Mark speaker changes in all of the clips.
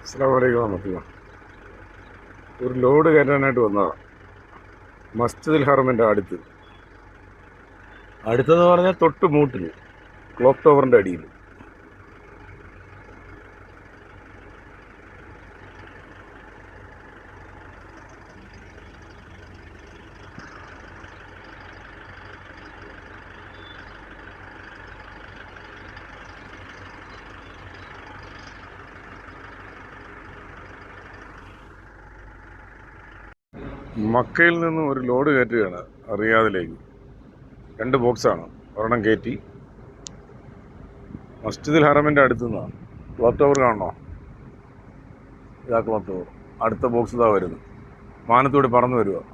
Speaker 1: അസ്സലാമു അലൈക്കും വറഹ്മത്തുള്ളാഹി. ഒരു ലോഡ് കയറ്റാനായിട്ട് വന്നതാണ് മസ്ജിദുൽ ഹറമിൻ്റെ അടുത്തെന്ന് പറഞ്ഞാൽ തൊട്ട് മൂട്ടിൽ ക്ലോക്ക് ടവറിൻ്റെ അടിയിൽ. മക്കയിൽ നിന്നും ഒരു ലോഡ് കയറ്റുകയാണ് റിയാദിലേക്ക്. 2 ബോക്സാണ്. ഒരെണ്ണം കയറ്റി മസ്ജിദുൽ ഹറമിൻ്റെ അടുത്തു നിന്നാണ്. ക്ലോക്ക് ടവർ കാണണോ? ഇതാ ക്ലോക്ക് ടവർ. അടുത്ത ബോക്സ് ഇതാ വരുന്നു. മാനത്തൂടെ പറന്നു വരുന്നുണ്ട്.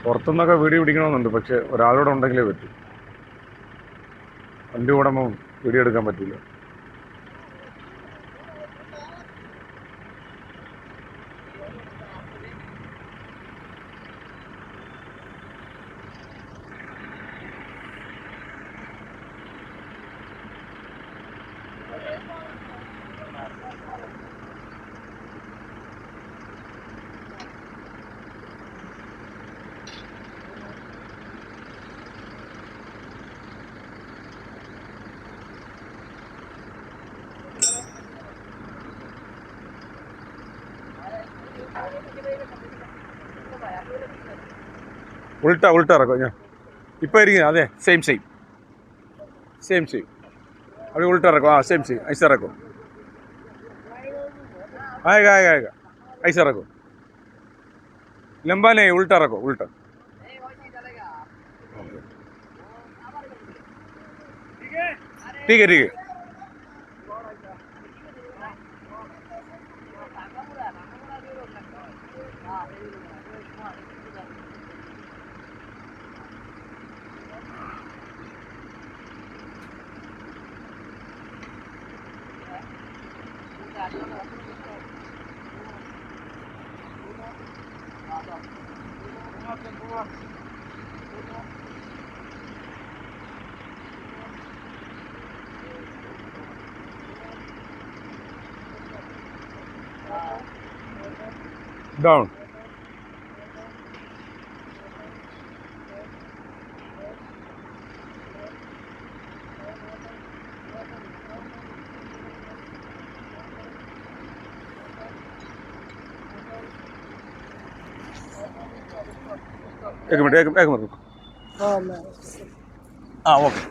Speaker 1: പുറത്തുനിന്നൊക്കെ വീഡിയോ പിടിക്കണമെന്നുണ്ട്, പക്ഷെ ഒരാളോടെ ഉണ്ടെങ്കിലേ പറ്റൂ. വണ്ടി ഓടുമ്പോൾ വീഡിയോ എടുക്കാൻ പറ്റില്ല. ഉൾട്ട ഇറക്കും ഞാൻ ഇപ്പം ഇരിക്കുന്നത്. അതെ, സെയിം അവിടെ ഉൾട്ട ഇറക്കും. സെയിം ഐസ് ഇറക്കും. ആയേगा ऐसा रखो. लंबा नहीं, उल्टा रखो. ठीक है. Down. एक मिनट रुको. ओके.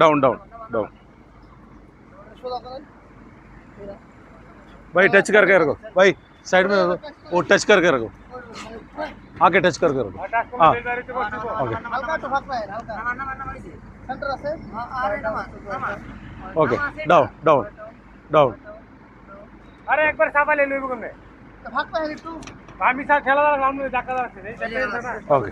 Speaker 1: डाउन. भाई टच करके रखो. भाई साइड में रखो. वो टच करके रखो. आके टच करके रखो. हाँ ओके. डाउन.
Speaker 2: अरे एक बार साफा ले लो तुमने. আমি স্যার খেলা দাঁড়া সামনে ধাক্কা দাঁড়াচ্ছে
Speaker 1: ओके.